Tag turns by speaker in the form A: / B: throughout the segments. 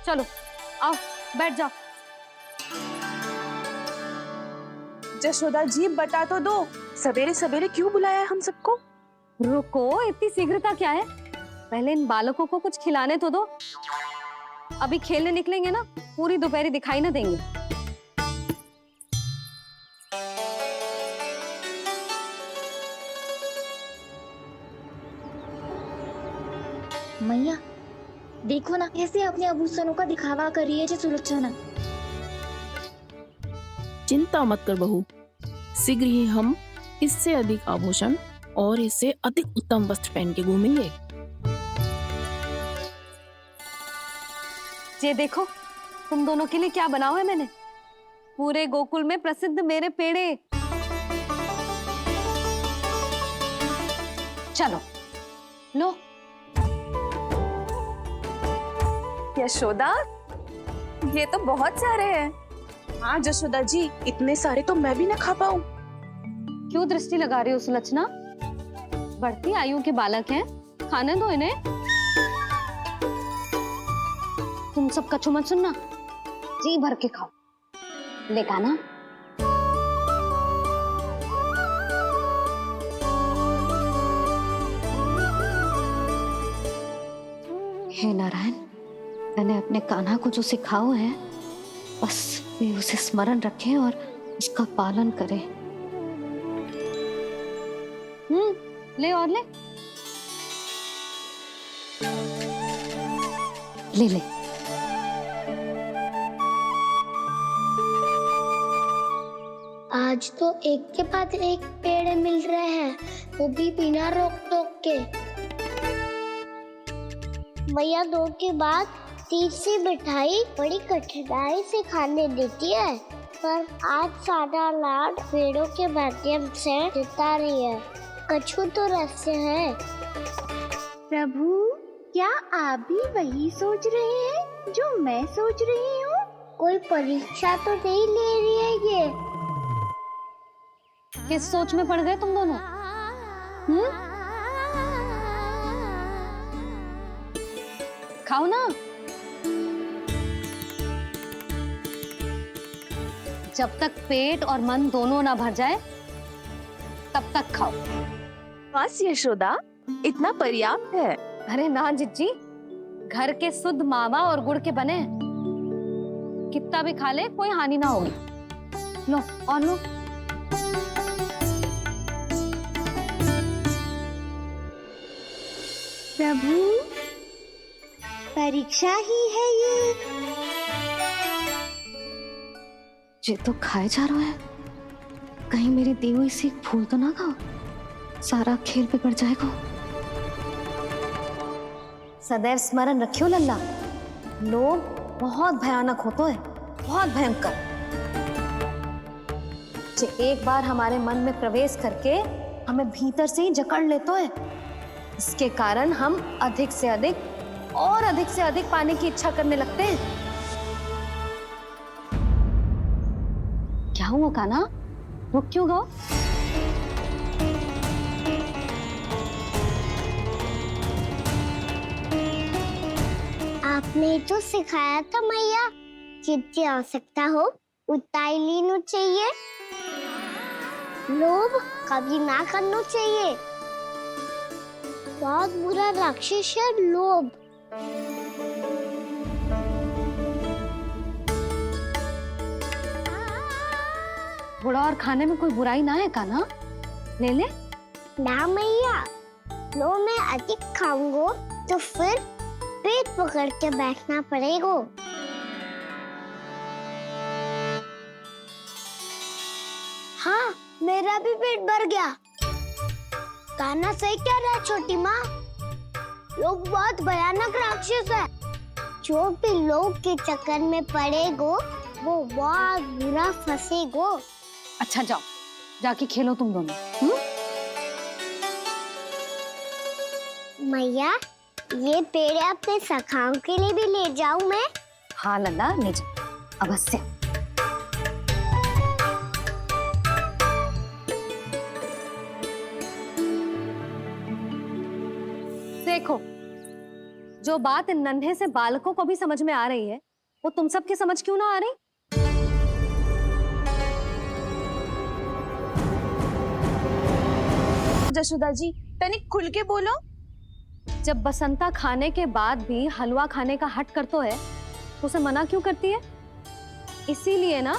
A: चलो आओ बैठ जाओ।
B: जशोदा जी बता तो दो, सवेरे सवेरे क्यों बुलाया है हम सबको?
A: रुको, इतनी शीघ्रता क्या है? पहले इन बालकों को कुछ खिलाने तो दो। अभी खेलने निकलेंगे ना, पूरी दोपहरी दिखाई ना देंगे।
C: मैया देखो ना, कैसे अपने आभूषणों का दिखावा कर रही है जी सुलोचना।
D: चिंता मत कर बहू, शीघ्र ही हम इससे अधिक आभूषण और इससे अधिक उत्तम वस्त्र पहन के घूमेंगे।
A: ये देखो, तुम दोनों के लिए क्या बनाओ है मैंने। पूरे गोकुल में प्रसिद्ध मेरे पेड़े। चलो लो।
B: यशोदा, ये तो बहुत सारे हैं। हाँ जशोदा जी, इतने सारे तो मैं भी ना खा पाऊं।
A: क्यों दृष्टि लगा रही हो सुलक्षणा? बढ़ती आयु के बालक हैं, खाने दो इन्हें। तुम सब कछु मत सुनना, जी भर के खाओ। देखा ना? हे नारायण, मैंने अपने कान्हा को जो सिखाओ है, बस वे उसे स्मरण रखें और उसका पालन करें। ले और ले ले ले।
C: आज तो एक के बाद एक पेड़ मिल रहे हैं, वो भी बिना रोक टोक के। मैया दो के बाद तीसरी मिठाई बड़ी कठिनाई से खाने देती है, पर आज सादा लाड पेड़ों के माध्यम से जिता रही है। कछु तो रहस्य है।
E: प्रभु, क्या आप भी वही सोच रहे हैं जो मैं सोच रही हूँ?
C: कोई परीक्षा तो नहीं ले रही है ये?
A: किस सोच में पड़ गए तुम दोनों? खाओ ना। जब तक पेट और मन दोनों ना भर जाए, तब तक खाओ।
B: बस यशोदा, इतना पर्याप्त है।
A: अरे ना जिज्जी, घर के शुद्ध मावा और गुड़ के बने, कितना भी खा ले कोई हानि ना होगी। लो और लो।
E: प्रभु, परीक्षा ही है
A: ये तो खाए जा रहा है, कहीं मेरी दी हुई सीख भूल तो ना खाओ, सारा खेल बिगड़ जाएगा। सदैव स्मरण रखियो लल्ला, लोभ बहुत भयानक होता है, बहुत भयंकर। जो एक बार हमारे मन में प्रवेश करके हमें भीतर से ही जकड़ लेता है, इसके कारण हम अधिक से अधिक और अधिक से अधिक पाने की इच्छा करने लगते हैं। क्या हुआ कान्हा, रुक क्यों गो?
C: आपने तो सिखाया था मैया, जितनी आवश्यकता हो उतना ही लेना चाहिए, लोभ कभी ना करना चाहिए। बहुत बुरा राक्षस है लोभ।
A: थोड़ा और खाने में कोई बुराई ना है कान्हा, ले ले।
C: ना मैया, लो मैं अधिक खाऊंगा तो फिर पेट पकड़ के बैठना पड़ेगा। हाँ, मेरा भी पेट भर गया। कान्हा सही कह रहा है छोटी माँ, लोग बहुत भयानक राक्षस है। जो भी लोग के चक्कर में पड़ेगो वो बहुत बुरा फंसेगो।
A: अच्छा जाओ, जाके खेलो तुम दोनों।
C: मैया, ये पेड़ अपने सखाओं के लिए भी ले जाऊं मैं?
A: हाँ लल्ला, ले जाओ अवश्य। देखो, जो बात इन नन्हे से बालकों को भी समझ में आ रही है, वो तुम सबकी समझ क्यों ना आ रही?
B: जशोदा जी, तनिक खुल के बोलो।
A: जब बसंता खाने के बाद भी हलवा खाने का हट कर तो है, तो उसे मना क्यों करती है? इसीलिए ना,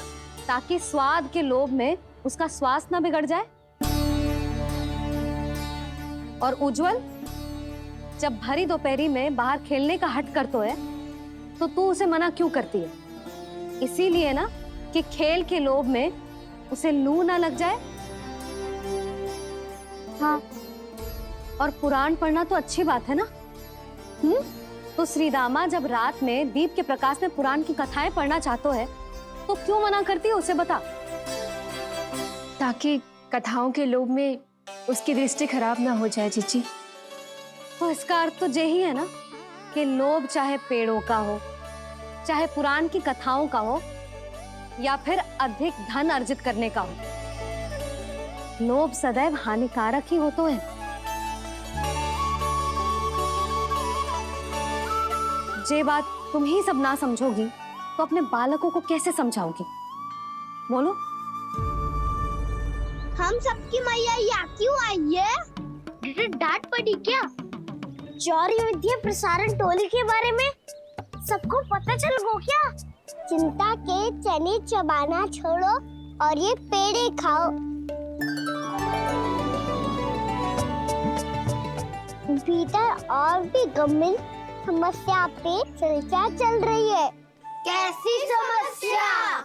A: ताकि स्वाद के लोभ में उसका स्वास्थ्य ना बिगड़ जाए। और उज्जवल, जब भरी दोपहरी में बाहर खेलने का हट कर तो है, तो तू उसे मना क्यों करती है? इसीलिए ना कि खेल के लोभ में उसे लू ना लग जाए। हाँ, और पुराण पढ़ना तो अच्छी बात है ना। तो श्रीदामा जब रात में दीप के प्रकाश में पुराण की कथाएं पढ़ना चाहते है, तो क्यों मना करती है? उसे बता।
F: ताकि कथाओं के लोभ में उसकी दृष्टि खराब ना हो जाए जीजी।
A: तो इसका अर्थ तो यही है ना कि लोभ चाहे पेड़ों का हो, चाहे पुराण की कथाओं का हो, या फिर अधिक धन अर्जित करने का हो, लोभ सदैव हानिकारक ही होता है। जे बात तुम ही सब ना समझोगी, तो अपने बालकों को कैसे समझाओगी? बोलो।
C: हम सबकी मैया यहाँ क्यों आई है? डांट पड़ी क्या? चौरी विद्या प्रसारण टोली के बारे में सबको पता चल गो क्या? चिंता के चने चबाना छोड़ो और ये पेड़े खाओ। भीतर और भी गंभीर समस्या पे चर्चा चल रही है। कैसी समस्या?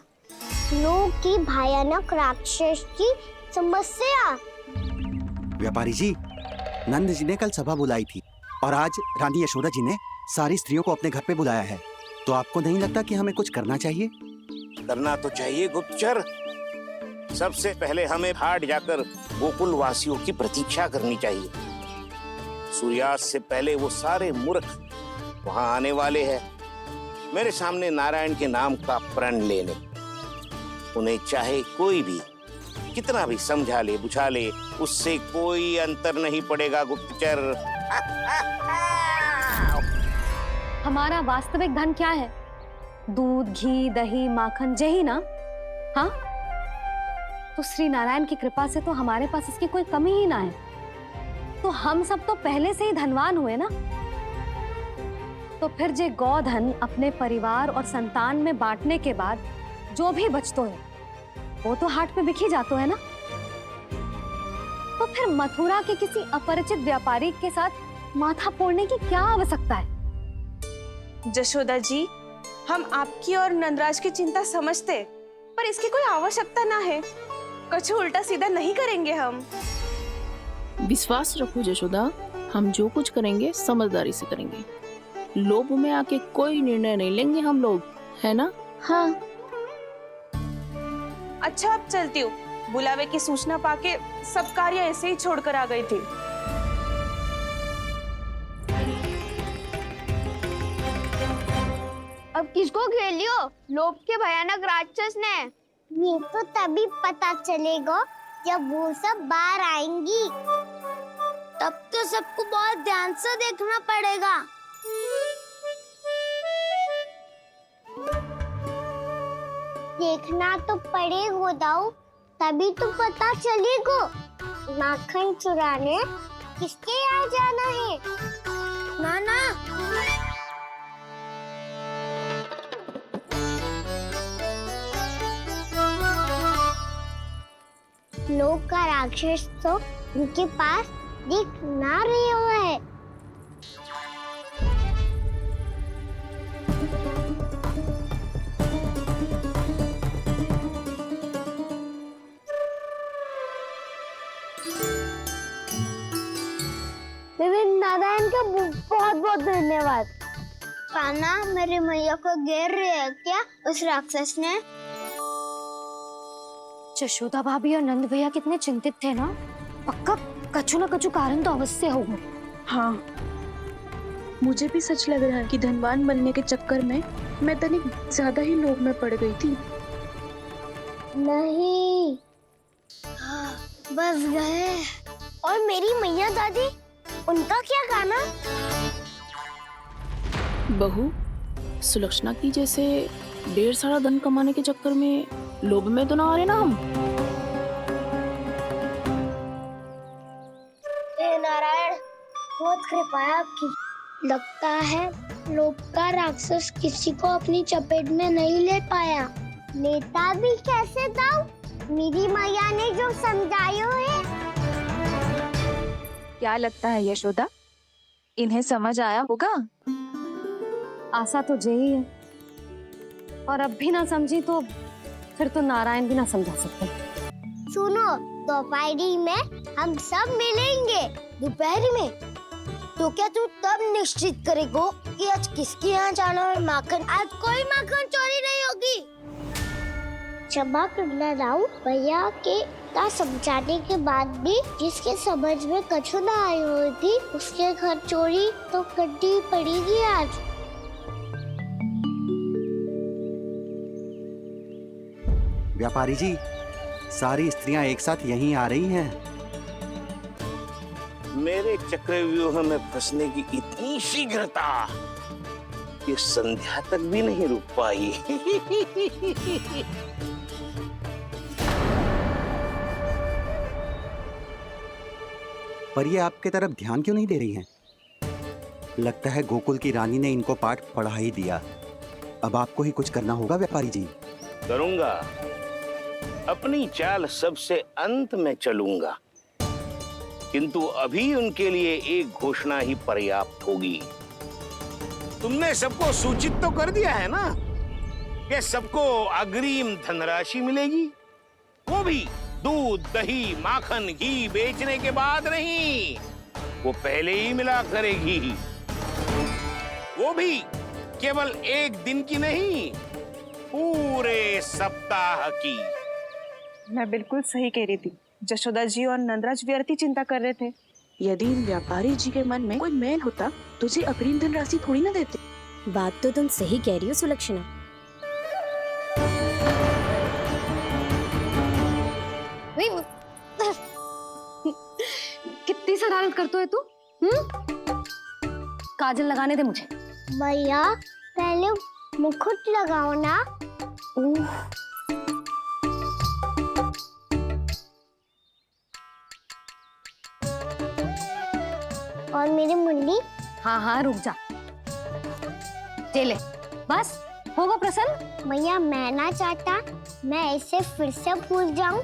C: लोग की भयानक राक्षस की समस्या।
G: व्यापारी जी, नंद जी ने कल सभा बुलाई थी और आज रानी यशोदा जी ने सारी स्त्रियों को अपने घर पे बुलाया है। तो आपको नहीं लगता कि हमें कुछ करना चाहिए?
H: करना तो चाहिए गुप्तचर। सबसे पहले हमें हाट जाकर गोकुल वासियों की प्रतीक्षा करनी चाहिए। सूर्यास्त से पहले वो सारे मूर्ख वहां आने वाले हैं, मेरे सामने नारायण के नाम का प्रण लेने। उन्हें चाहे कोई भी कितना भी समझा ले बुझा ले, उससे कोई अंतर नहीं पड़ेगा गुप्तचर।
A: हमारा वास्तविक धन क्या है? दूध, घी, दही, माखन, यही ना? हाँ, तो श्री नारायण की कृपा से तो हमारे पास इसकी कोई कमी ही ना है। तो हम सब तो पहले से ही धनवान हुए ना। तो फिर जे गोधन अपने परिवार और संतान में बांटने के बाद जो भी बचतो है, वो तो हाट पे बिखी जातो है ना। तो फिर मथुरा के किसी अपरिचित व्यापारी के साथ माथा फोड़ने की क्या आवश्यकता है?
B: जशोदा जी, हम आपकी और नंदराज की चिंता समझते, पर इसकी कोई आवश्यकता ना है। कुछ उल्टा सीधा नहीं करेंगे हम।
D: विश्वास रखो जशोदा, हम जो कुछ करेंगे समझदारी से करेंगे। लोभ में आके कोई निर्णय नहीं लेंगे हम लोग, है ना?
F: हाँ।
B: अच्छा, अब चलती हूँ। बुलावे की सूचना पाके सब कार्य ऐसे ही छोड़कर आ गई थी।
C: अब किसको घेर लियो? लोभ के भयानक राक्षस ने। ये तो तभी पता चलेगा जब वो सब बाहर आएंगी। तब तो सबको बहुत ध्यान से देखना पड़ेगा। देखना तो पड़ेगा दाऊ, तभी तो पता चलेगा माखन चुराने किसके यहाँ जाना है। नाना, लोग का राक्षस तो उनके पास दिख ना रहे हुआ है। नारायण का बहुत बहुत धन्यवाद। कान्हा, मेरी मैया को घेर रहे है क्या उस राक्षस ने?
A: यशोदा भाभी और नंद भैया कितने चिंतित थे ना। पक्का कछु न कछु कारण तो अवश्य होगा।
F: हाँ, मुझे भी सच लग रहा है कि धनवान बनने के चक्कर में मैं तनिक ज्यादा ही लोभ में पड़ गई थी।
C: नहीं, बस गए। और मेरी मैया दादी, उनका क्या गाना?
D: बहू, सुलक्षणा की जैसे ढेर सारा धन कमाने के चक्कर में लोभ में तो ना आ रहे ना हम?
C: हे नारायण, बहुत कृपा है आपकी। लगता है लोभ का राक्षस किसी को अपनी चपेट में नहीं ले पाया। लेता भी कैसे दाऊ? मेरी मैया ने जो समझायो है।
F: क्या लगता है यशोदा, इन्हें समझ आया होगा?
A: आशा तो यही है, और अब भी ना समझी तो फिर तो नारायण भी ना समझा सकते।
C: सुनो, दोपहरी में हम सब मिलेंगे। दोपहरी में? तो क्या तू तब निश्चित करेगो कि आज किसके यहाँ जाना है माखन? आज कोई माखन चोरी नहीं होगी। क्षमा करना राव, भैया के का समझाने के बाद भी जिसके समझ में कछु ना आई हुई थी उसके घर चोरी तो करनी पड़ेगी आज।
G: व्यापारी जी, सारी स्त्रियां एक साथ यहीं आ रही हैं।
H: मेरे चक्रव्यूह में फंसने की इतनी शीघ्रता कि संध्या तक भी नहीं रुक पाई।
G: पर ये आपके तरफ ध्यान क्यों नहीं दे रही हैं? लगता है गोकुल की रानी ने इनको पाठ पढ़ा ही दिया। अब आपको ही कुछ करना होगा व्यापारी जी।
H: करूंगा, अपनी चाल सबसे अंत में चलूंगा, किंतु अभी उनके लिए एक घोषणा ही पर्याप्त होगी। तुमने सबको सूचित तो कर दिया है ना कि सबको अग्रिम धनराशि मिलेगी, वो भी दूध, दही, माखन, घी बेचने के बाद नहीं, वो पहले ही मिला करेगी। वो भी केवल एक दिन की नहीं, पूरे सप्ताह की।
B: मैं बिल्कुल सही कह रही थी। जशोदा जी और नंदराज व्यर्थ ही चिंता कर रहे थे।
F: यदि व्यापारी जी के मन में कोई मैल होता तुझे अग्रिम धनराशि थोड़ी ना देते।
I: बात तो तुम सही कह रही हो सुलक्षणा।
A: कितनी शरारत करते हो तू? काजल लगाने दे मुझे।
C: भैया पहले मुकुट लगाओ ना। और मेरी मुंडी?
A: हाँ हाँ रुक जा, ये ले, बस होगा प्रसन्न।
C: भैया मैं ना चाहता मैं इसे फिर से भूल जाऊं,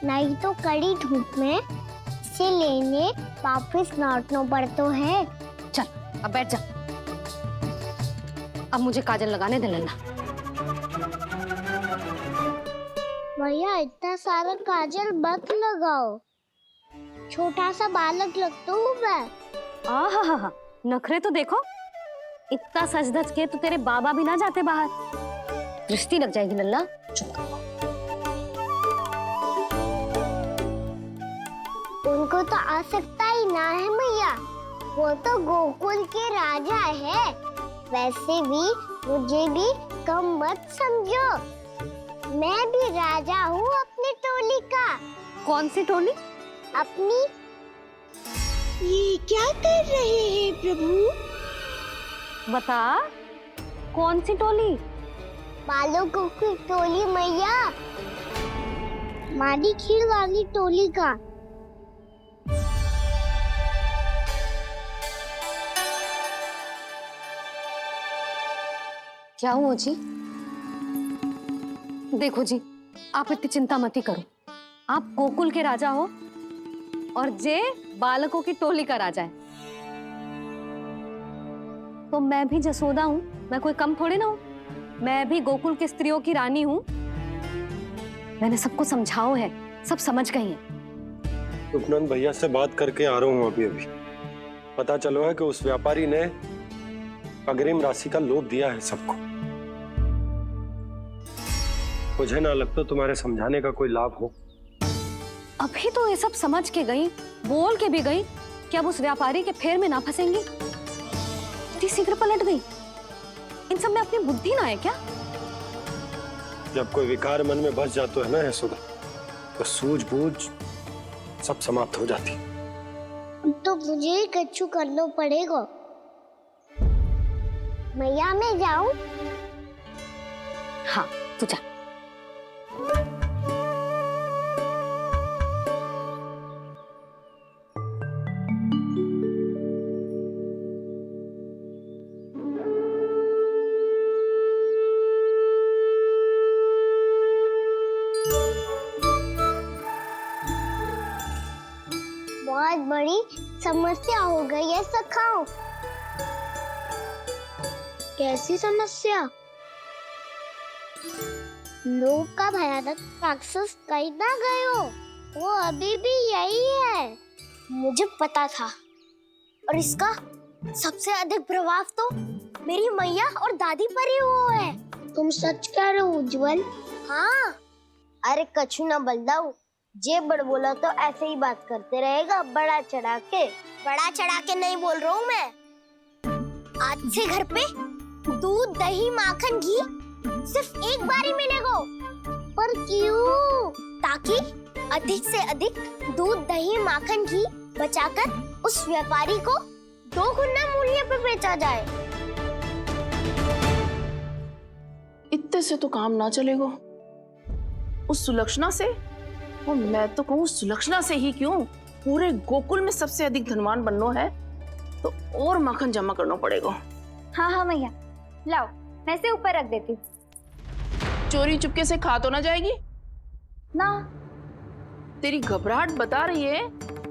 C: नहीं तो कड़ी धूप में इसे लेने वापस लौटना पड़ता है।
A: चल अब बैठ जा, अब मुझे काजल लगाने दे लल्ला।
C: भैया इतना सारा काजल मत लगाओ, छोटा सा बालक लगता हूँ मैं।
A: आहा, नखरे तो देखो, इतना सज धज के तो तेरे बाबा भी ना जाते बाहर, दृष्टि लग जाएगी लल्ला।
C: उनको तो आ सकता ही ना है भैया, वो तो गोकुल के राजा है। वैसे भी मुझे भी कम मत समझो, मैं भी राजा हूँ अपनी टोली का।
A: कौन सी टोली?
C: अपनी।
E: ये क्या कर रहे हैं प्रभु?
A: बता, कौन सी टोली?
C: बालकों की टोली मैया, मारी खीर वाली टोली का।
A: क्या हुआ जी? देखो जी, आप इतनी चिंता मत ही करो, आप गोकुल के राजा हो और जे बालकों की टोली का राजा है, तो मैं भी जसोदा हूँ, मैं कोई कम थोड़े ना हूँ, मैं भी गोकुल की स्त्रियों की रानी हूँ। मैंने सबको समझाओ है, सब समझ गई हैं।
J: उपनंद भैया से बात करके आ रहा हूँ अभी। पता चलो है कि उस व्यापारी ने अग्रिम राशि का लोभ दिया है सबको। मुझे ना लगता तुम्हारे समझाने का कोई लाभ हो।
A: अभी तो ये सब समझ के गई, बोल के भी गई कि अब उस व्यापारी के फेर में ना फंसेंगी। इतनी शीघ्र पलट गई, इन सब में अपनी बुद्धि ना है क्या?
J: जब कोई विकार मन में बस जाता है ना यशोदा, तो सूझबूझ सब समाप्त हो जाती।
C: तो मुझे ही कच्चू करना पड़ेगा। मैया मैं जाऊं?
A: हाँ तू जा।
C: बहुत बड़ी समस्या हो गई है सखाओ। कैसी समस्या? लोभ का भयानक राक्षस कहीं ना गए हो, वो अभी भी यही है। मुझे पता था, और इसका सबसे अधिक प्रभाव तो मेरी मैया और दादी पर ही हुआ है। तुम सच कह रहे हो उज्जवल? हाँ। अरे कछु ना बलदाऊ, जे बड़ बोला तो ऐसे ही बात करते रहेगा बड़ा चढ़ा के। बड़ा चढ़ा के नहीं बोल रहा हूँ मैं। आज से घर पे दूध दही माखन घी सिर्फ एक बार ही मिलेगा। पर क्यों? ताकि अधिक से अधिक दूध दही माखन घी बचाकर उस व्यापारी को 2 गुना मूल्य पे बेचा जाए।
D: इतने से तो काम ना चलेगा। उस सुलक्षणा से, और मैं तो कहूँ सुलक्षणा से ही क्यों, पूरे गोकुल में सबसे अधिक धनवान बनना है तो और माखन जमा करना पड़ेगा।
E: हाँ हाँ मैया, लाओ मैं इसे ऊपर रख देती हूँ।
D: चोरी चुपके से खा तो ना जाएगी
E: ना?
D: तेरी घबराहट बता रही है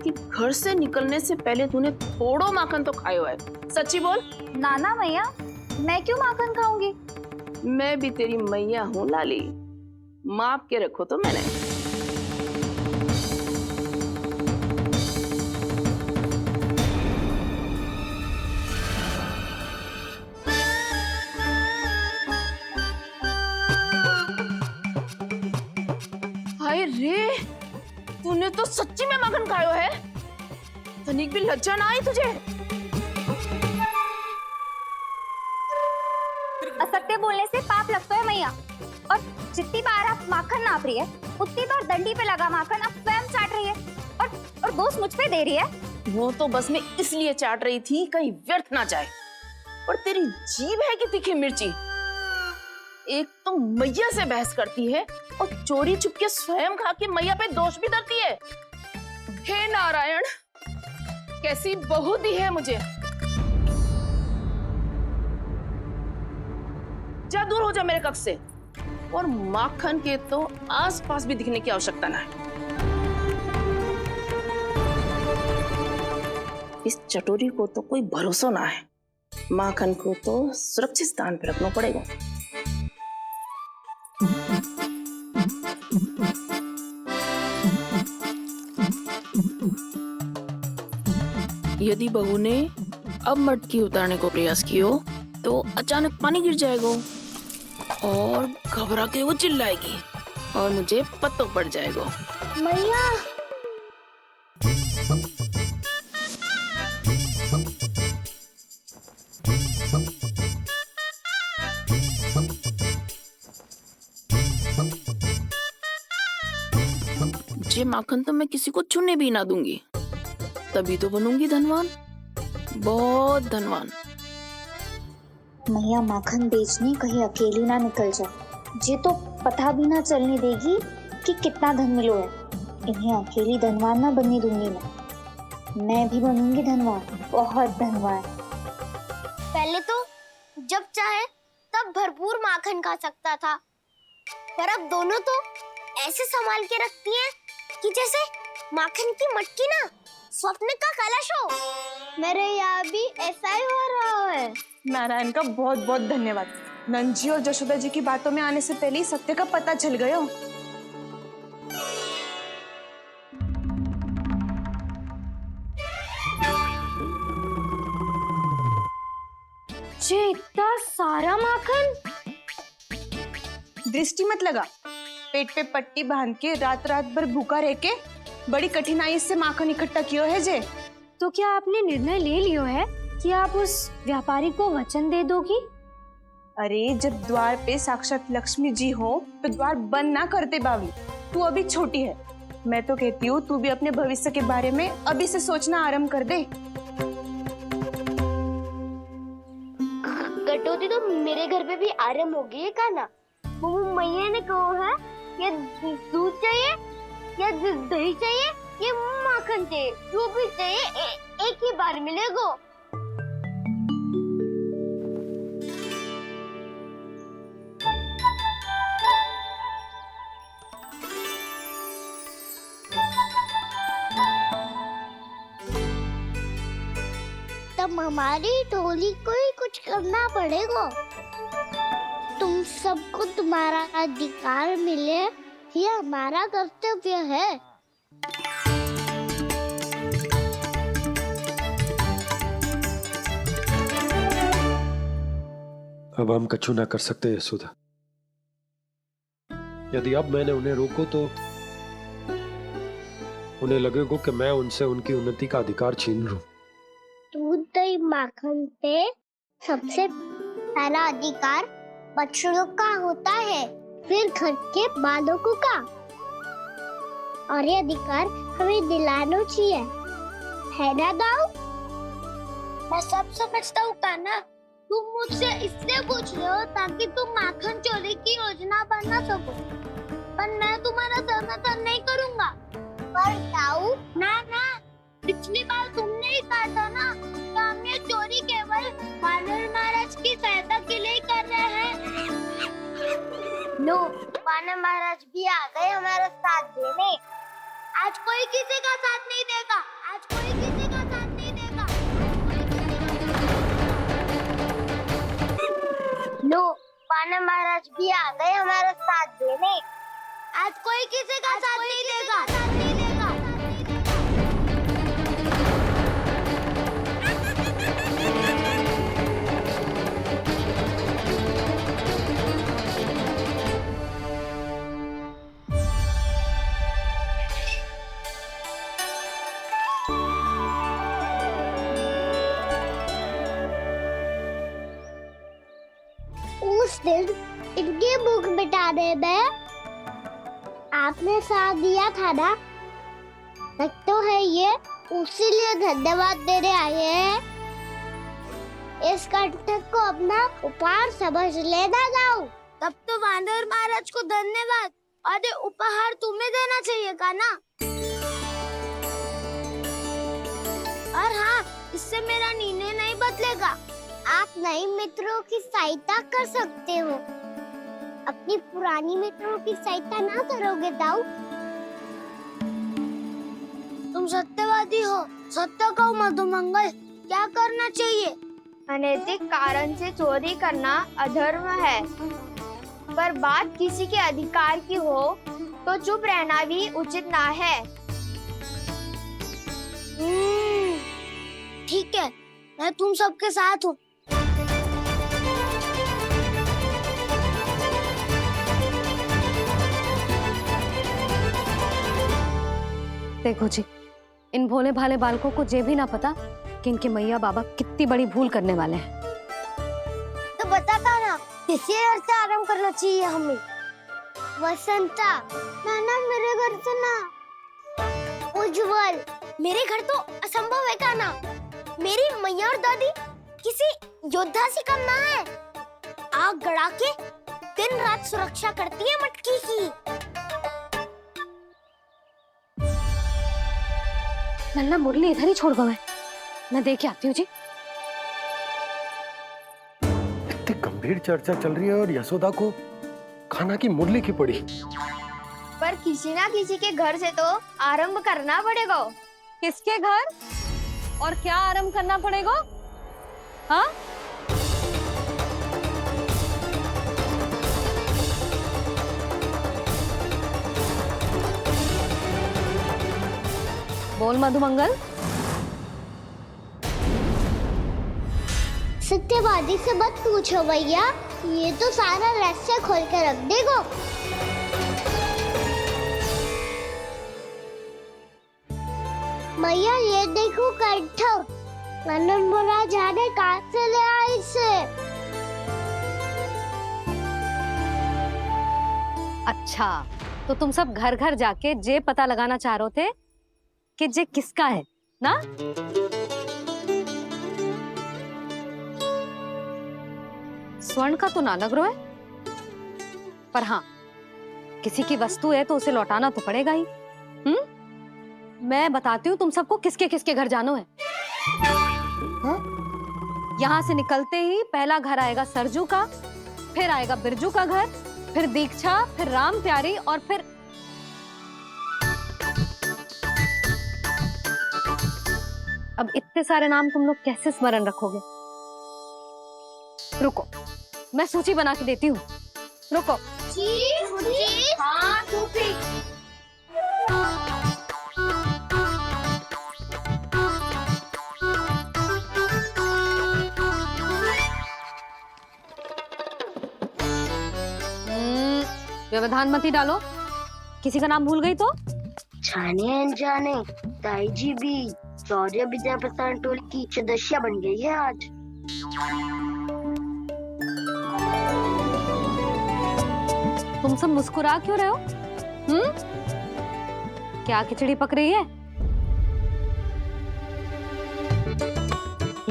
D: कि घर से निकलने से पहले तूने थोड़ो माखन तो खायो है। सच्ची बोल।
E: ना ना मैया, मैं क्यों माखन खाऊंगी?
D: मैं भी तेरी मैया हूँ लाली, माप के रखो तो मैंने। हाय रे, तूने तो सच्ची में माखन खायो है। तनिक भी लज्जा ना आई तुझे?
E: असत्य बोलने से पाप लगता है मैया, और जितनी बार आप माखन नाप रही है उतनी बार डंडी पे लगा माखन आप स्वयं चाट रही है, और दोष मुझ पे दे रही है।
D: वो तो बस मैं इसलिए चाट रही थी कहीं व्यर्थ ना जाए। और तेरी जीभ है कि तीखी मिर्ची। एक तो मैया से बहस करती है और चोरी चुपके स्वयं खा के मैया पे दोष भी धरती है। हे नारायण, कैसी बहू दी है मुझे। जा दूर हो जा मेरे कक्ष से, और माखन के तो आसपास भी दिखने की आवश्यकता ना है। इस चटोरी को तो कोई भरोसा ना है। माखन को तो सुरक्षित स्थान पर रखना पड़ेगा। यदि बहू ने अब मटकी उतारने को प्रयास किया तो अचानक पानी गिर जाएगा और घबरा के वो चिल्लाएगी और मुझे पता पड़ जाएगा।
C: मैया,
D: ये माखन तो मैं किसी को छूने भी ना दूंगी, तभी तो बनूंगी धनवान, बहुत धनवान।
E: मैया माखन बेचने कहीं अकेली ना निकल जाए। जे तो पता भी ना चलने देगी कि कितना धन मिलो है। इन्हें अकेली धनवान ना बनने दूंगी मैं भी बनूंगी धनवान, बहुत धनवान।
C: पहले तो जब चाहे तब भरपूर माखन खा सकता था, पर अब दोनों तो ऐसे संभाल के रखती हैं कि जैसे माखन की मटकी ना स्वप्न का कलश हो। मेरे यहाँ भी ऐसा ही हो रहा है।
B: नारायण का बहुत बहुत धन्यवाद। नंदजी और जशोदा जी की बातों में आने से पहले ही सत्य का पता चल गया।
C: ये इतना सारा माखन?
B: दृष्टि मत लगा। पेट पे पट्टी बांध के रात रात भर भूखा रह के बड़ी कठिनाई से माखन इकट्ठा किया है जे।
A: तो क्या आपने निर्णय ले लियो है कि आप उस व्यापारी को वचन दे दोगी?
B: अरे जब द्वार पे साक्षात लक्ष्मी जी हो तो द्वार बंद ना करते बावली। तू अभी छोटी है। मैं तो कहती हूँ तू भी अपने भविष्य के बारे में अभी से सोचना आरंभ कर दे।
C: गटू भी आराम हो गई का ना। वो मैया ने कहा है ये दूध चाहिए या दही चाहिए ये माखन चाहिए, जो भी चाहिए एक ही बार मिलेगा। तब हमारी टोली को ही कुछ करना पड़ेगा। तुम सबको तुम्हारा अधिकार मिले, ये हमारा कर्तव्य है।
J: अब हम कछु ना कर सकते यशोदा। यदि अब मैंने उन्हें रोको तो उन्हें लगेगा कि मैं उनसे उनकी उन्नति का अधिकार छीन लूं।
C: दूध दही माखन पे सबसे पहला अधिकार बच्चों का होता है, फिर घर के बालकों का, और ये अधिकार हमें दिलाना चाहिए, है ना दाऊ? मैं सब समझता हूँ कान्हा, तुम मुझसे इसलिए पूछ रहे हो ताकि तुम माखन चोरी की योजना बना सको, पर मैं तुम्हारा समर्थन नहीं करूँगा। पर दाऊ ना, पिछली बार तुमने ही कहा था ना कि हम ये चोरी केवल वानर महाराज की सहायता के लिए कर रहे हैं। लो, वानर महाराज भी आ गए हमारा साथ देने। आज कोई किसी का साथ नहीं देगा, आज कोई किसी का साथ नहीं देगा। लो, वानर महाराज भी आ गए हमारा साथ देने। आज कोई किसी का साथ नहीं देगा। उस दिन इनकी भूख मिटाने में आपने साथ दिया था ना, तो है ये उसी लिए धन्यवाद देने आए हैं। इस कंटक को अपना उपहार समझ लेना जाओ। तब तो वानर महाराज को धन्यवाद और ये उपहार तुम्हें देना चाहिए का ना। और हाँ, इससे मेरा निर्णय नहीं बदलेगा। आप नए मित्रों की सहायता कर सकते हो, अपनी पुरानी मित्रों की सहायता ना करोगे दाऊ। तुम सत्यवादी हो, सत्य कहो मधुमंगल, क्या करना चाहिए?
K: अनैतिक कारण से चोरी करना अधर्म है, पर बात किसी के अधिकार की हो तो चुप रहना भी उचित ना है।
C: ठीक है, मैं तुम सबके साथ हूँ।
A: देखो जी, इन भोले भाले बालकों को ये भी ना पता कि इनके मैया बाबा कितनी बड़ी भूल करने वाले हैं।
C: तो बताता ना, किसी घर से आराम करना चाहिए हमें। वसंता, ना मेरे घर से ना। उज्जवल, मेरे घर तो असंभव है का ना। मेरी मैया और दादी किसी योद्धा से कम ना है। आग गड़ा के दिन रात सुरक्षा करती है मटकी की।
A: नन्ना मुरली इधर ही छोड़ गए, मैं देख के आती हूँ जी।
J: इतनी गंभीर चर्चा चल रही है और यशोदा को खाना की मुरली की पड़ी।
K: पर किसी ना किसी के घर से तो आरंभ करना पड़ेगा।
A: किसके घर और क्या आरंभ करना पड़ेगा? हाँ, बोल मधुमंगल।
C: सत्यवादी से मत पूछो भैया, ये तो सारा रहस्य खोल के रख देगा। भैया ये देखो कंठ, वानर महाराज जाने कहाँ से ले आए इसे।
A: अच्छा, तो तुम सब घर घर जाके जे पता लगाना चाह रहे थे कि जे किसका है ना? स्वर्ण का तो ना लग रहा है, पर हाँ, किसी की वस्तु है तो उसे लौटाना तो पड़ेगा ही। मैं बताती हूँ तुम सबको किसके किसके घर जाना है। यहाँ से निकलते ही पहला घर आएगा सरजू का, फिर आएगा बिरजू का घर, फिर दीक्षा, फिर राम प्यारी, और फिर अब इतने सारे नाम तुम लोग कैसे स्मरण रखोगे? रुको, मैं सूची बना के देती हूँ। रुको।
C: हाँ,
A: व्यवधान मत ही डालो, किसी का नाम भूल गई तो?
C: जाने अनजाने ताई जी भी शौर्य विद्या प्रसारण टोली की सदस्य बन गई है आज।
A: तुम सब मुस्कुरा क्यों रहे हो? क्या खिचड़ी पक रही है?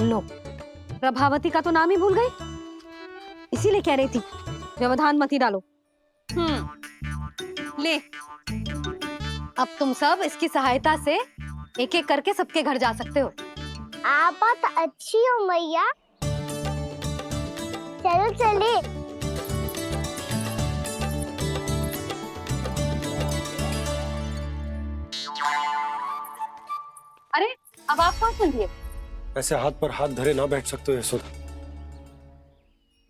A: लो, प्रभावती का तो नाम ही भूल गई, इसीलिए कह रही थी व्यवधान मत ही डालो। ले, अब तुम सब इसकी सहायता से एक एक करके सबके घर जा सकते हो।
C: आप बात अच्छी हो मैया, चलो चले।
A: अरे, अब आप कहाँ चल दिए?
J: ऐसे हाथ पर हाथ धरे ना बैठ सकते हो यशोदा।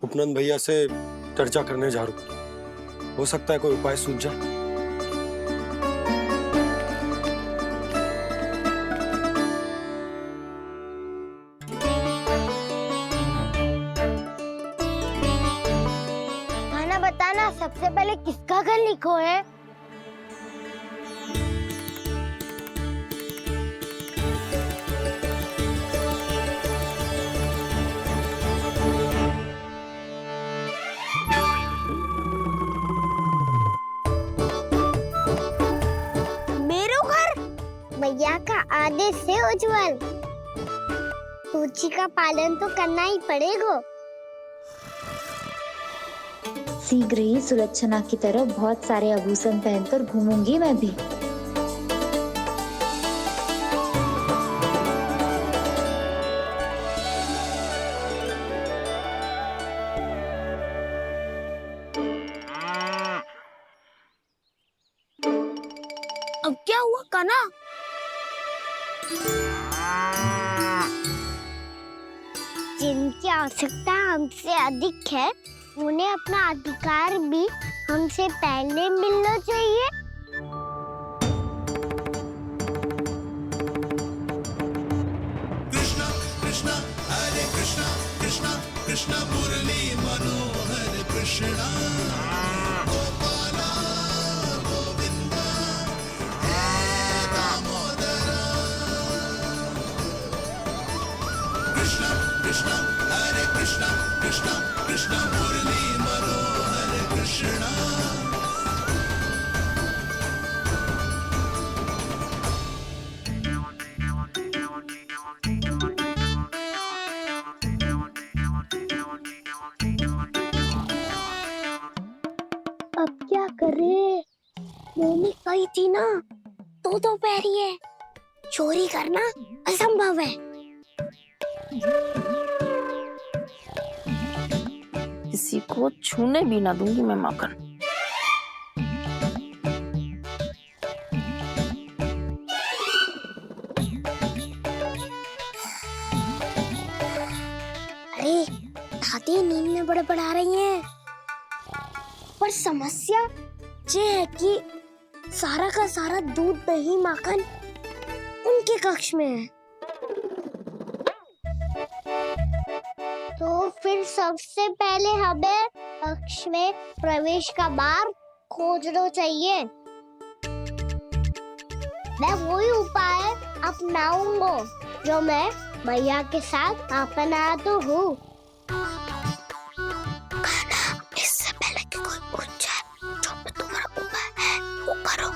J: उपनंद भैया से चर्चा करने जा रहा हूं, हो सकता है कोई उपाय सूझ जाए।
C: खाना बताना, सबसे पहले किसका घर लिखो है? भैया का आदेश से उज्जवल, सूची का पालन तो करना ही पड़ेगा।
E: शीघ्र ही सुलक्षणा की तरह बहुत सारे आभूषण पहनकर घूमूंगी मैं भी।
C: अब क्या हुआ काना? जिनकी आवश्यकता हमसे अधिक है, उन्हें अपना अधिकार भी हमसे पहले मिलना चाहिए।
L: कृष्णा कृष्णा हरे कृष्णा कृष्णा कृष्णा मुरली मनोहर कृष्णा गोपाला गोविंदा हे दामोदरा। कृष्णा कृष्णा हरे कृष्णा कृष्णा कृष्णा मुरली मनोहर कृष्णा।
C: अब क्या करे? मम्मी कही थी ना, दो पैरी है, चोरी करना असंभव है।
D: किसी को छूने भी ना दूंगी मैं माखन।
C: अरे दादी नींद में बड़बड़ा रही हैं, पर समस्या ये है कि सारा का सारा दूध दही माखन उनके कक्ष में है। तो फिर सबसे पहले हमें कक्ष में प्रवेश का मार्ग खोजना चाहिए। मैं वही उपाय अपनाऊंगा जो मैं भैया के साथ अपना तो हूँ। इससे पहले कि कोई पूछ जाए, जो भी तुम्हारा उपाय है वो करो।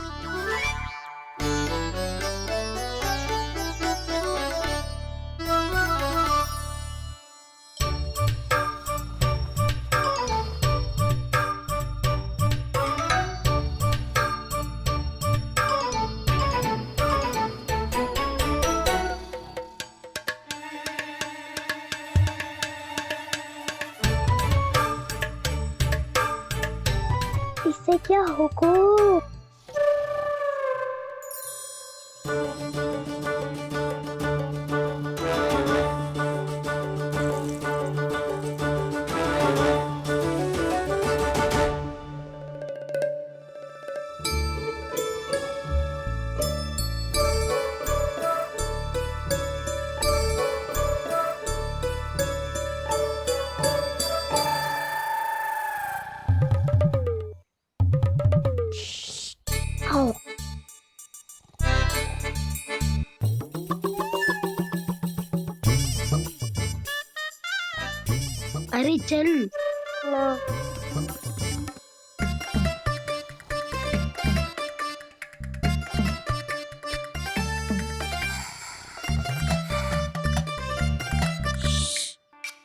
C: आपसे क्या हुक्म? आओ। अरे चल।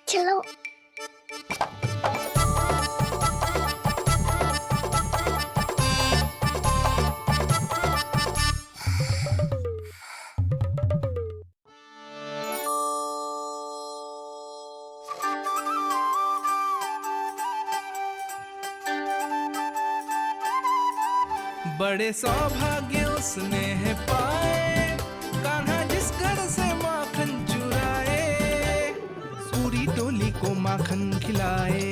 C: चलो।
L: बड़े सौभाग्य उसने है पाए, कान्हा जिस घर से माखन चुराए, पूरी टोली को माखन खिलाए।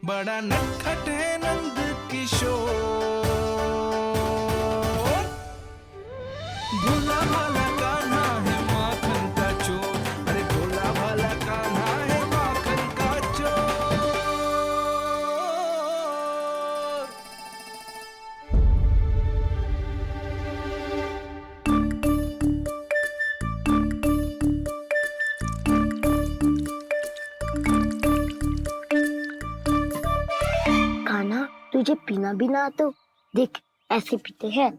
L: बड़ा नटखट है नंद किशोर, भोला भाला कान्हा है माखन का चोर। अरे भोला भाला कान्हा है माखन का चोर।
C: कान्हा, तुझे पीना भी ना तो देख ऐसे पीते हैं।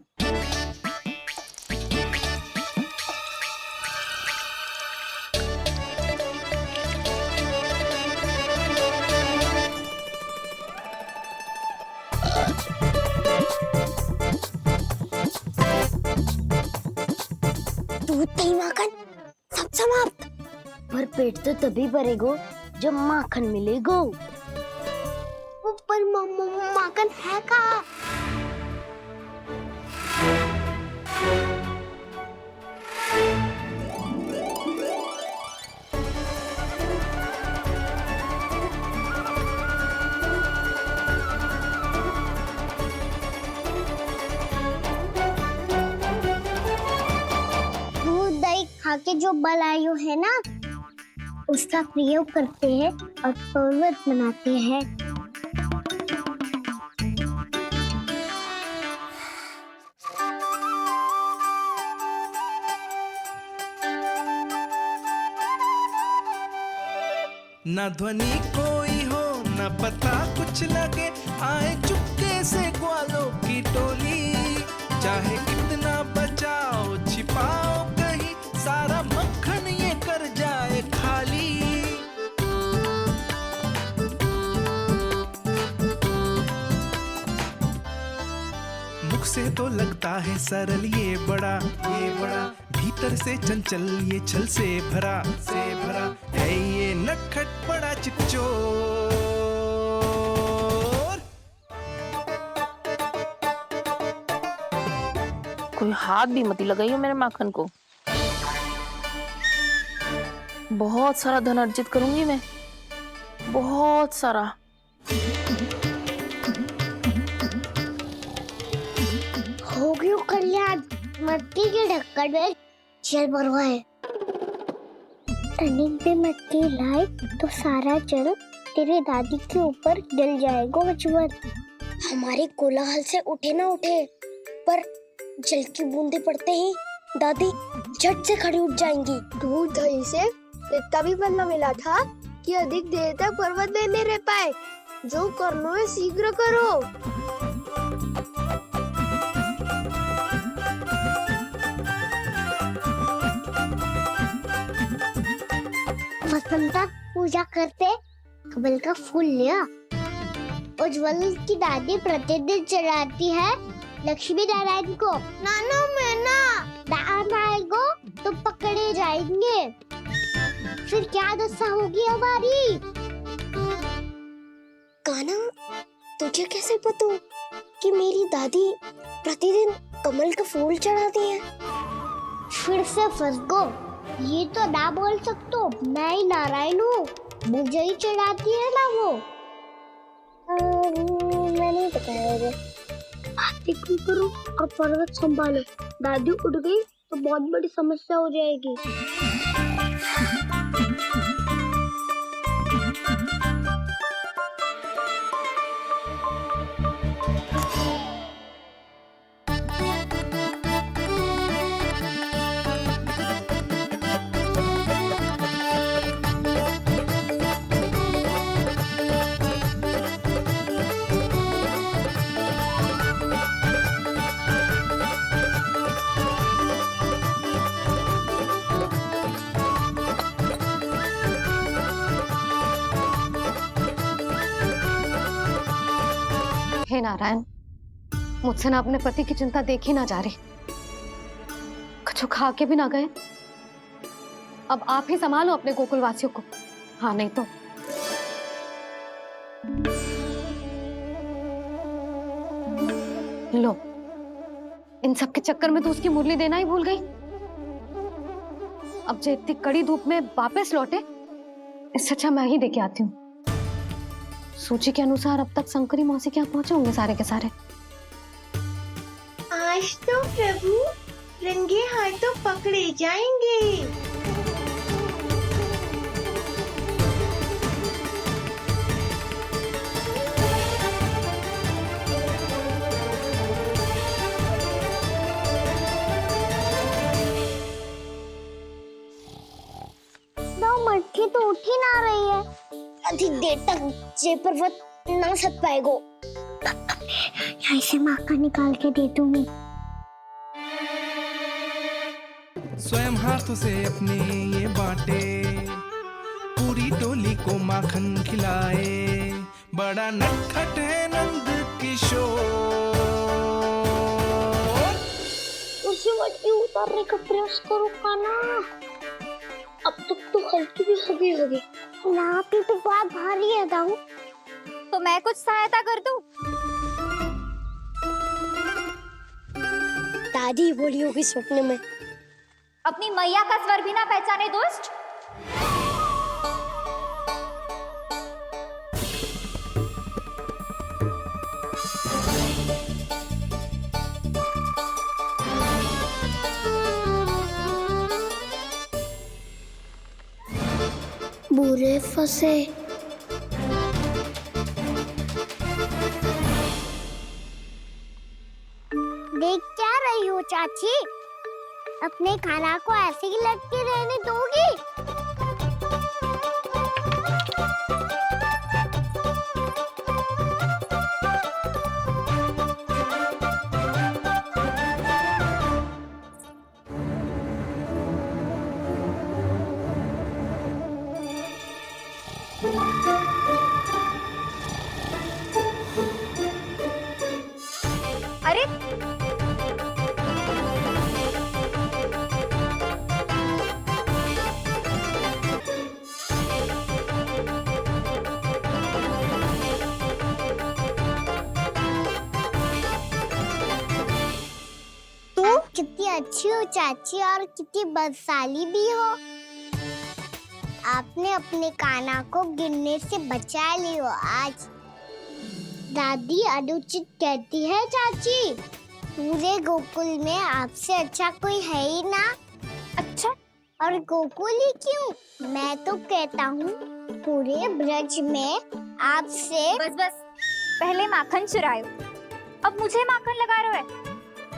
C: दूध दही माखन सब समाप्त। पर पेट तो तभी भरेगो जब माखन मिलेगो। पर माखन है कहाँ? दूध दही खा के जो बलायु है ना, उसका प्रयोग करते हैं और पर्वत बनाते हैं।
L: न ध्वनि कोई हो न पता कुछ लगे, आए चुपके से ग्वालों की टोली। चाहे कितना बचाओ छिपाओ कहीं, सारा मक्खन ये कर जाए खाली। मुख से तो लगता है सरल ये बड़ा भीतर से चंचल ये छल से भरा है ये नटखट बड़ा चिच्चोर।
D: कोई हाथ भी मत लगाइयो मेरे माखन को। बहुत सारा धन अर्जित करूंगी मैं, बहुत सारा।
C: हो गयो कल्याण, मट्टी के ढक्कन में जल भरवा है। टनिक पे मट्टी लाए तो सारा जल तेरे दादी के ऊपर गिर जाएगा बचवन। हमारे कोलाहल से उठे ना उठे, पर जल की बूंदे पड़ते ही दादी झट से खड़ी उठ जाएंगी।
K: दूध दही से इतना भी बदला मिला था कि अधिक देर तक पर्वत में नहीं रह पाए। जो करना है शीघ्र करो।
C: वसंता पूजा करते कमल का फूल लिया। उज्जवल की दादी प्रतिदिन चढ़ाती है लक्ष्मी नारायण को। नाना मैं ना दान आएगो तो पकड़े जाएंगे। फिर क्या दशा होगी हमारी? कान्हा तुझे कैसे पता कि मेरी दादी प्रतिदिन कमल का फूल चढ़ाती है? फिर से फंस गो। ये तो ना बोल सकते, मैं ही नारायण हूँ, मुझे ही चढ़ाती है ना वो। मैं नहीं बताया मुझे। बातें क्यों करो और पर्वत संभालो। दादी उड़ गई तो बहुत बड़ी समस्या हो जाएगी।
A: हे नारायण, मुझसे ना अपने पति की चिंता देखी ना जा रही, कुछ खा के भी ना गए। अब आप ही संभालो अपने गोकुल वासियों को। हाँ नहीं तो लो, इन सब के चक्कर में तो उसकी मुरली देना ही भूल गई। अब जो इतनी कड़ी धूप में वापस लौटे, इससे अच्छा मैं ही देके आती हूँ। सूची के अनुसार अब तक शंकरी मौसी के यहाँ पहुंचे होंगे सारे के सारे।
K: आज तो प्रभु रंगे हाथों पकड़े जाएंगे।
C: 9 मटकी तो उठ ही ना रही है। अधिक देर तक ये पर्वत ना सक पाएगो। यहाँ से माखन निकाल के दे दूंगी।
L: स्वयं हाथों से अपने ये बांटे, पूरी टोली को माखन खिलाए, बड़ा नटखट है नंद किशोर।
C: उसे मटकी उतारने का प्रयास करो काना। अब तक तो हल्की भी होगी। नापी तो बहुत भारी है दाऊ।
E: तो मैं कुछ सहायता कर दूं?
C: दादी बोली होगी सपने में।
E: अपनी मैया का स्वर भी ना पहचाने दुष्ट।
C: बुरे फंसे। देख क्या रही हो चाची? अपने खाना को ऐसे ही लटके रहने दोगी?
E: अरे
C: कितनी अच्छी हो चाची और कितनी बदसाली भी हो। आपने अपने काना को गिरने से बचा ली हो आज। दादी अनुचित कहती है चाची, पूरे गोकुल में आपसे अच्छा कोई है ही ना।
E: अच्छा,
C: और गोकुल ही क्यों, मैं तो कहता हूँ पूरे ब्रज में आपसे।
E: बस बस, पहले माखन चुरायो, अब मुझे माखन लगा रहे हो।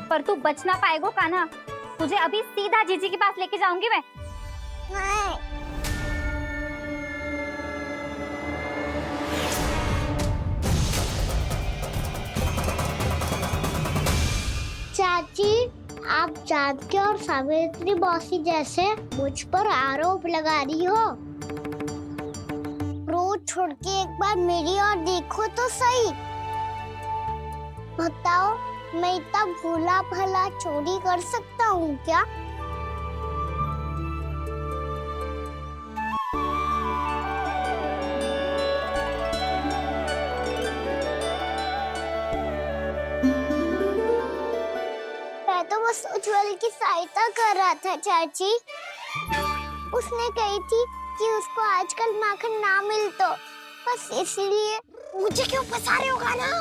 E: पर तू बच ना पाएगो कान्हा, तुझे अभी सीधा जीजी के पास लेके जाऊंगी मैं।
C: चाची, आप जानकी और सावित्री मौसी जैसे मुझ पर आरोप लगा रही हो। रोज छोड़ के एक बार मेरी ओर देखो तो सही। बताओ, मैं इतना भोला भला चोरी कर सकता हूँ क्या? की सहायता कर रहा था चाची। उसने कही थी कि उसको आजकल माखन ना मिल तो बस इसलिए मुझे क्यों फंसा रहे हो ना?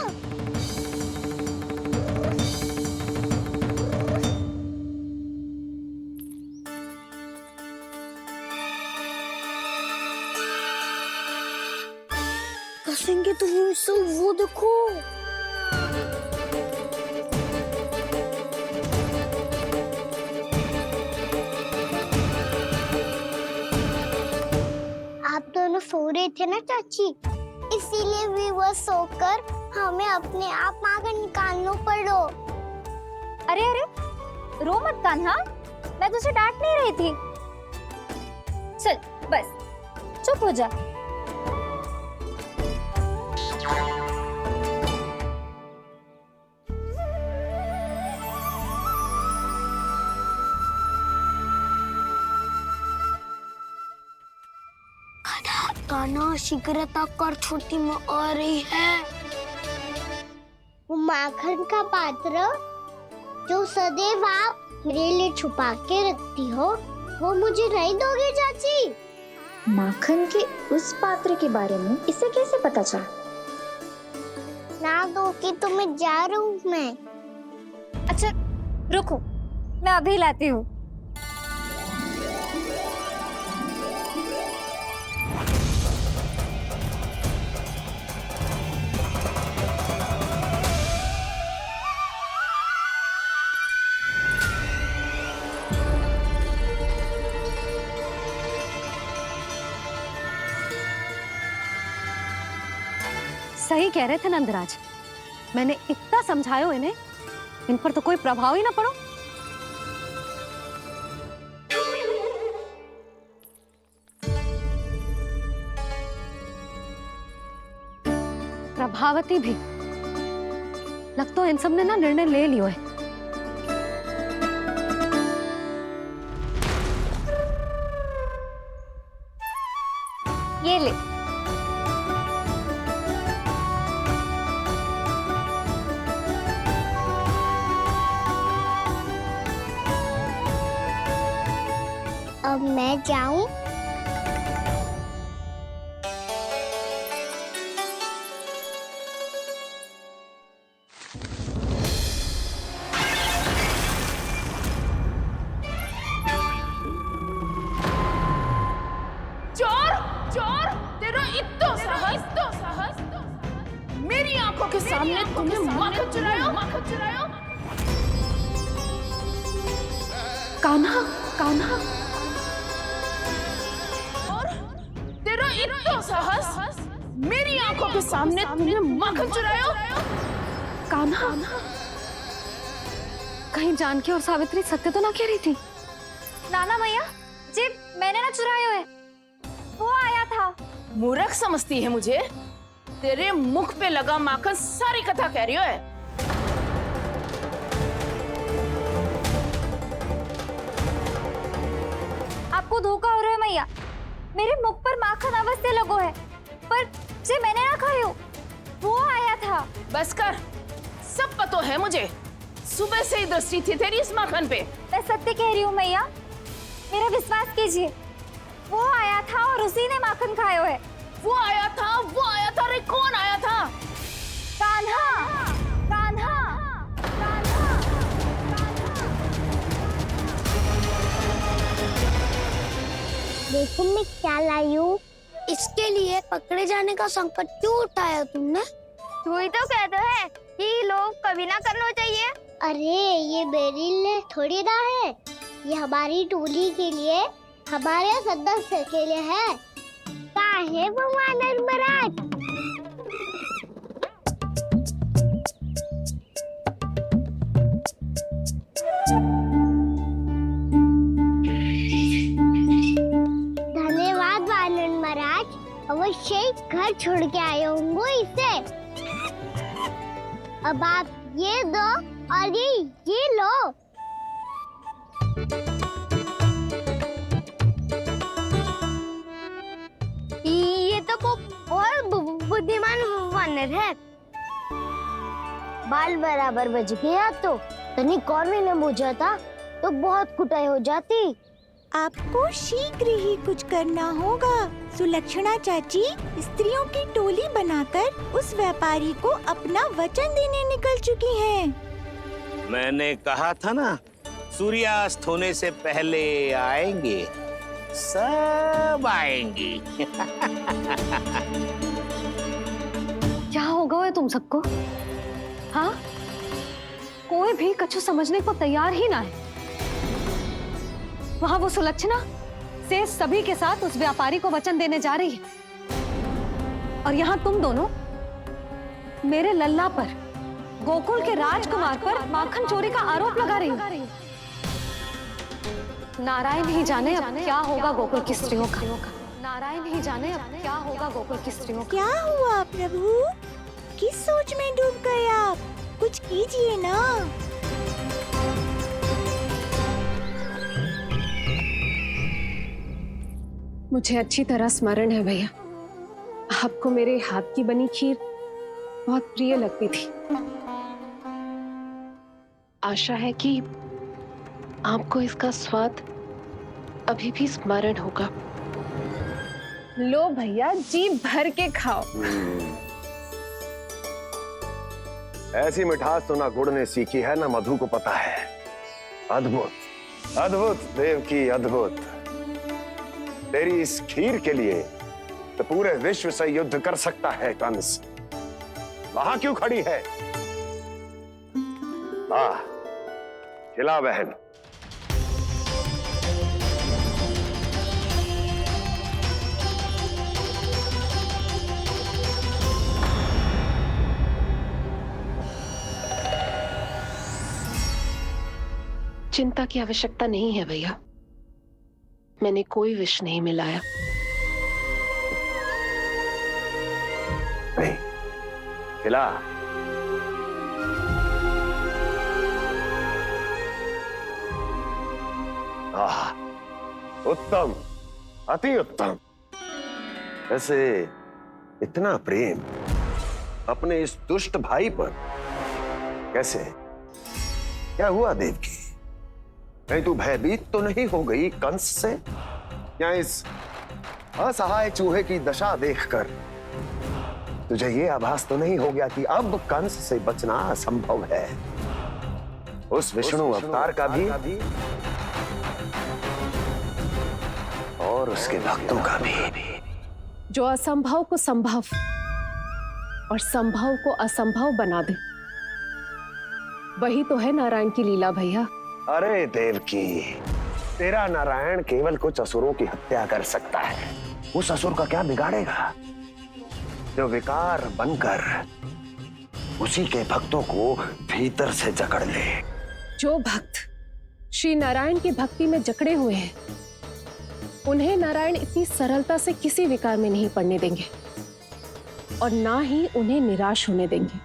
C: फंसेंगे तो वो देखो। आप दोनों सो रहे थे ना चाची, इसीलिए विवश सोकर हमें अपने आप माखन निकालना पड़ो।
E: अरे अरे, रो मत कान्हा, मैं तुझे डांट नहीं रही थी। चल बस चुप हो जा।
C: कान्हा शीघ्रता कर, छोटी माँ आ रही है। वो माखन का पात्र जो सदैव आप मेरे लिए छुपा के रखती हो, वो मुझे नहीं दोगे चाची?
E: माखन के उस पात्र के बारे में इसे कैसे पता चला?
C: ना दोगी तो मैं जा रहा हूँ मैं।
E: अच्छा रुको, मैं अभी लाती हूँ।
A: सही कह रहे थे नंदराज, मैंने इतना समझायो इन्हें, इन पर तो कोई प्रभाव ही ना पड़ो। प्रभावती भी लगता है इन सब ने ना निर्णय ले लियो है।
E: ये ले।
C: अब मैं जाऊं?
D: चोर चोर, तेरा इतना साहस, मेरी आंखों के सामने तुमने माखन चुरायो।
A: कान्हा, कान्हा,
D: और तेरा इतना साहस, मेरी आंखों के सामने तुमने माखन चुरायो।
A: कान्हा, कहीं जानकी और सावित्री सत्य तो ना कह रही थी?
E: नाना मैया जी, मैंने ना चुरायो है, वो आया था।
D: मूर्ख समझती है मुझे? तेरे मुख पे लगा माखन सारी कथा कह रही है।
E: आपको धोखा हो रहा है मैया, मेरे मुख पर माखन अवश्य लगो है, पर जे मैंने ना खायो, वो आया था।
D: बस कर, सब पता है मुझे, सुबह से ही दृष्टि थी तेरी इस माखन पे।
E: मैं सत्य कह रही हूँ मैया, मेरा विश्वास कीजिए, वो आया था और उसी ने माखन खायो है।
D: वो आया था। अरे कौन आया था?
E: कान्हा, कान्हा, कान्हा।
C: देखो मैं क्या लाई हूँ। इसके लिए पकड़े जाने का संकट क्यों उठाया तुमने?
K: तू ही तो कहता है कि लोग कभी ना करना चाहिए।
C: अरे ये मेरे लिए थोड़ी ना है, ये हमारी टोली के लिए, हमारे सदस्य के लिए है। काहे भगवान महाराज? धन्यवाद वानर महाराज, अवश्य घर छोड़ के आए होंगे इसे। अब आप ये दो और ये लो। ये तो बहुत बुद्धिमान वानर है। बाल बराबर बज गया तो तनिक और ने पूछा था तो बहुत कुटाई हो जाती।
M: आपको शीघ्र ही कुछ करना होगा। सुलक्षणा चाची स्त्रियों की टोली बनाकर उस व्यापारी को अपना वचन देने निकल चुकी हैं।
H: मैंने कहा था ना, सूर्यास्त होने से पहले आएंगे, सब आएंगे।
A: क्या होगा है तुम सबको? हाँ, कोई भी कछु समझने को तैयार ही ना है। वहां वो सुलक्षणा से सभी के साथ उस व्यापारी को वचन देने जा रही है, और यहाँ तुम दोनों मेरे लल्ला पर, गोकुल के राजकुमार पर माखन चोरी का आरोप लगा रही हो। नारायण ही जाने अब क्या होगा गोकुल की स्त्रियों का। नारायण ही जाने अब क्या होगा गोकुल की स्त्रियों का।
M: क्या हुआ प्रभु? किस सोच में डूब गए आप? कुछ कीजिए ना।
F: मुझे अच्छी तरह स्मरण है भैया, आपको मेरे हाथ की बनी खीर बहुत प्रिय लगती थी। आशा है कि आपको इसका स्वाद अभी भी स्मरण होगा। लो भैया, जी भर के खाओ।
J: ऐसी मिठास तो ना गुड़ ने सीखी है ना मधु को पता है। अद्भुत अद्भुत देवकी, अद्भुत। तेरी इस खीर के लिए तो पूरे विश्व से युद्ध कर सकता है कंस। वहां क्यों खड़ी है? वाह, खिला बहन।
F: चिंता की आवश्यकता नहीं है भैया, मैंने कोई विष नहीं मिलाया।
J: नहीं, खिला। आह, उत्तम, अति उत्तम। वैसे इतना प्रेम अपने इस दुष्ट भाई पर कैसे? क्या हुआ देवकी? कहीं तू भयभीत तो नहीं हो गई कंस से? या इस असहाय चूहे की दशा देखकर तुझे ये आभास तो नहीं हो गया कि अब कंस से बचना असंभव है? उस विष्णु अवतार का भी और उसके भक्तों का भी।
F: जो असंभव को संभव और संभव को असंभव बना दे, वही तो है नारायण की लीला भैया।
J: अरे देवकी, तेरा नारायण केवल कुछ असुरों की हत्या कर सकता है। उस असुर का क्या बिगाड़ेगा जो विकार बनकर उसी के भक्तों को भीतर से जकड़ ले।
F: जो भक्त श्री नारायण की भक्ति में जकड़े हुए हैं, उन्हें नारायण इतनी सरलता से किसी विकार में नहीं पड़ने देंगे और ना ही उन्हें निराश होने देंगे।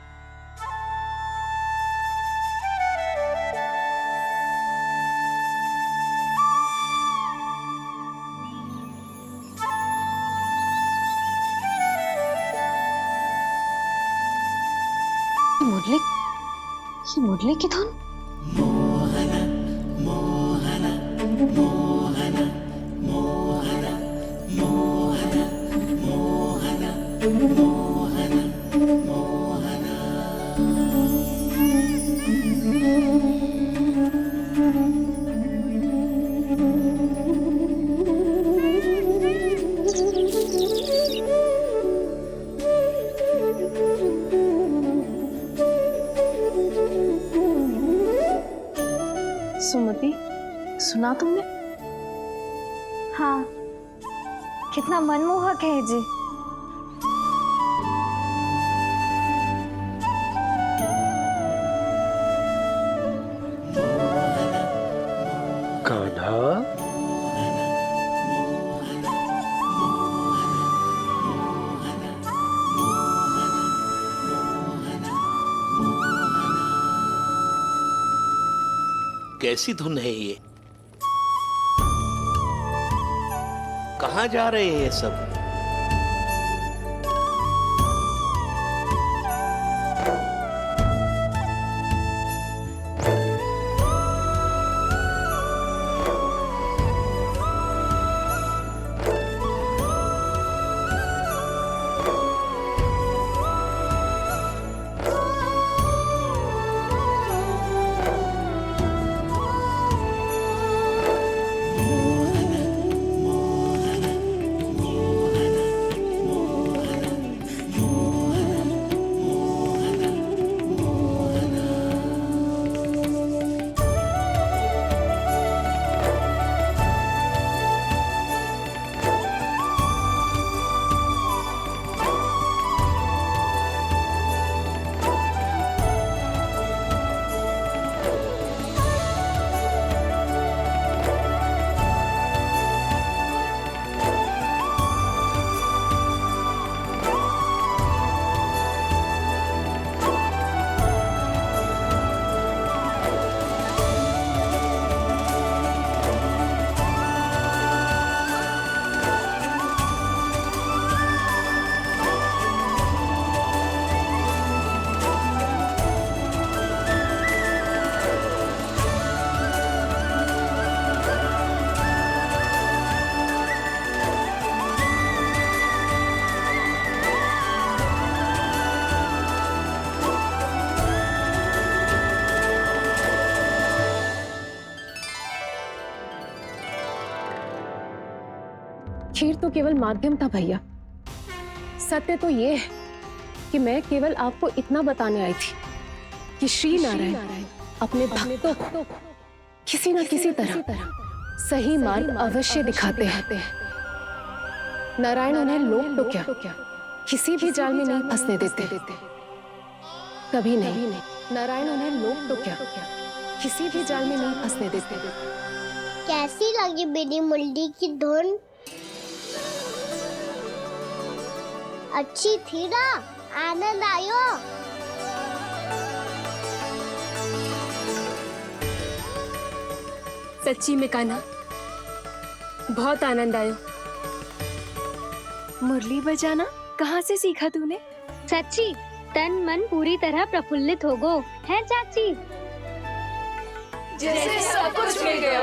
A: ये मुरली की धुन?
F: सुमति, सुना तुमने?
C: हाँ, कितना मनमोहक है जी।
J: कान्हा,
H: कैसी धुन है ये? कहाँ जा रहे हैं ये सब?
F: खीर तो केवल माध्यम था भैया। सत्य तो ये है कि मैं केवल आपको इतना बताने आई थी कि श्री नारायण अपने भक्तों को किसी न किसी तरह सही मार्ग अवश्य दिखाते हैं। नारायण उन्हें लोग तो क्या किसी भी जाल में नहीं फंसने देते, कभी नहीं। नारायण उन्हें लोग तो क्या किसी भी जाल में नहीं फंसने देते।
C: कैसी लगी मेरी मुंडी की धुन? अच्छी थी ना? आनंद आयो?
I: सच्ची में कान्हा, बहुत आनंद आया। मुरली बजाना कहाँ से सीखा तूने?
C: सच्ची तन मन पूरी तरह प्रफुल्लित हो गो है चाची।
D: जैसे सब कुछ मिल गया।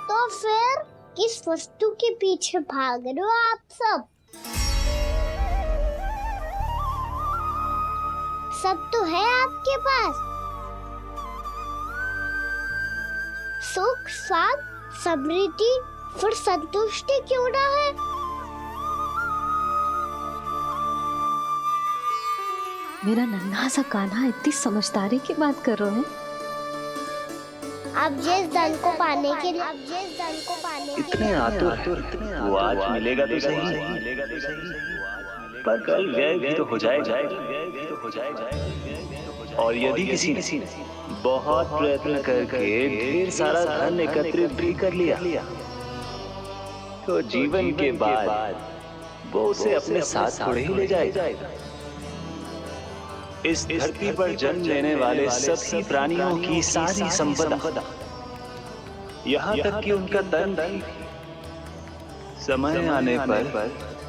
C: तो फिर किस वस्तु के पीछे भाग रहे हो आप सब? सब तो है आपके पास। सुख, स्वाद, समृद्धि, फिर संतुष्टि क्यों ना है?
A: मेरा नन्हा सा कान्हा इतनी समझदारी की बात कर रहे हैं।
C: अब जिस धन को पाने के लिए
N: इतने आतुर वो आज मिलेगा तो सही, पर कल व्यय भी तो हो जाएगा। और यदि किसी ने बहुत प्रयत्न करके ढेर सारा धन एकत्रित भी कर लिया तो जीवन के बाद वो उसे अपने साथ थोड़े ही ले जाएगा। इस धरती पर जन्म लेने वाले सभी प्राणियों की सारी संपदा, यहाँ तक कि उनका तन भी समय आने पर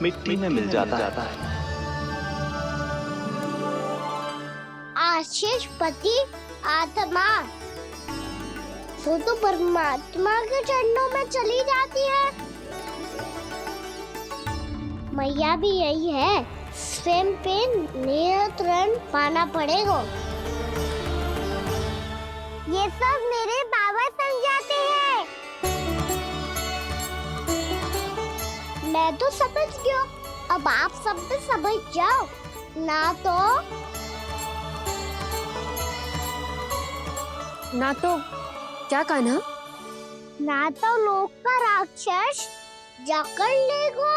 N: मिट्टी में मिल जाता है।
C: आशीष पति आत्मा वो तो परमात्मा के चरणों में चली जाती है। मैया भी यही है, स्वयं पे नियंत्रण पाना पड़ेगा। ये सब मेरे बाबा समझाते हैं। मैं तो समझ गया, अब आप सब भी समझ जाओ
I: ना तो क्या कान्हा?
C: ना तो लोक का राक्षस जकड़ लेगो।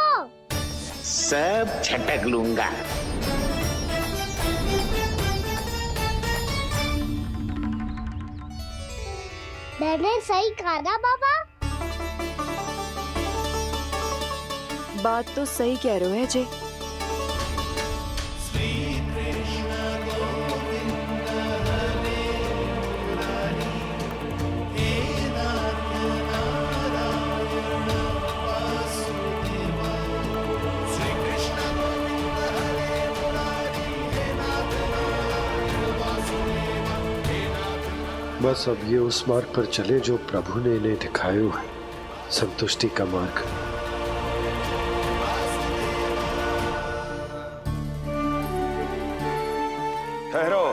H: सब झटक लूंगा।
C: मैंने सही कहा ना बाबा?
I: बात तो सही कह रहे हो है जय।
O: बस अब ये उस मार्ग पर चले जो प्रभु ने इन्हें दिखाया है, संतुष्टि का मार्ग।
J: ठहरो।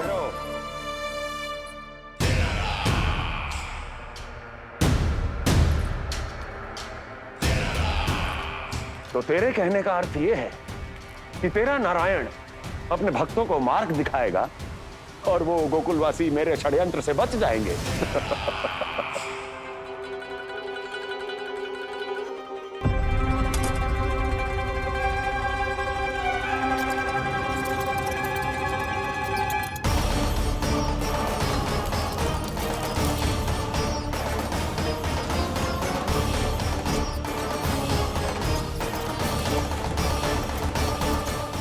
J: तो तेरे कहने का अर्थ ये है कि तेरा नारायण अपने भक्तों को मार्ग दिखाएगा और वो गोकुलवासी मेरे षड्यंत्र से बच जाएंगे।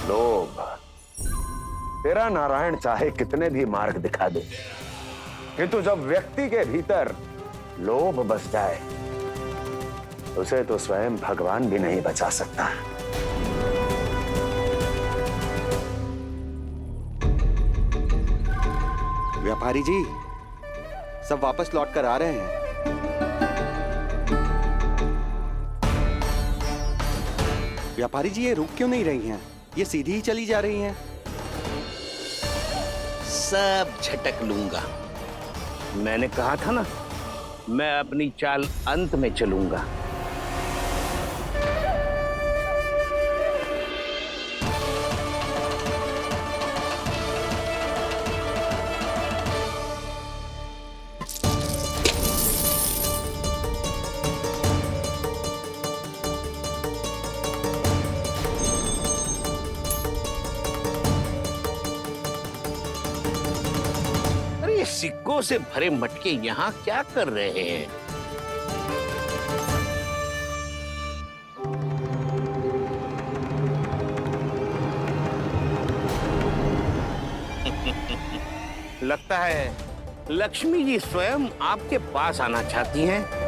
J: लोभ। तेरा नारायण चाहे कितने भी मार्ग दिखा दे, किंतु जब व्यक्ति के भीतर लोभ बस जाए उसे तो स्वयं भगवान भी नहीं बचा सकता।
G: व्यापारी जी, सब वापस लौट कर आ रहे हैं। व्यापारी जी, ये रुक क्यों नहीं रही हैं? ये सीधी ही चली जा रही हैं।
H: सब झटक लूंगा। मैंने कहा था ना, मैं अपनी चाल अंत में चलूंगा। ये सिक्कों से भरे मटके यहाँ क्या कर रहे हैं? लगता है लक्ष्मी जी स्वयं आपके पास आना चाहती हैं।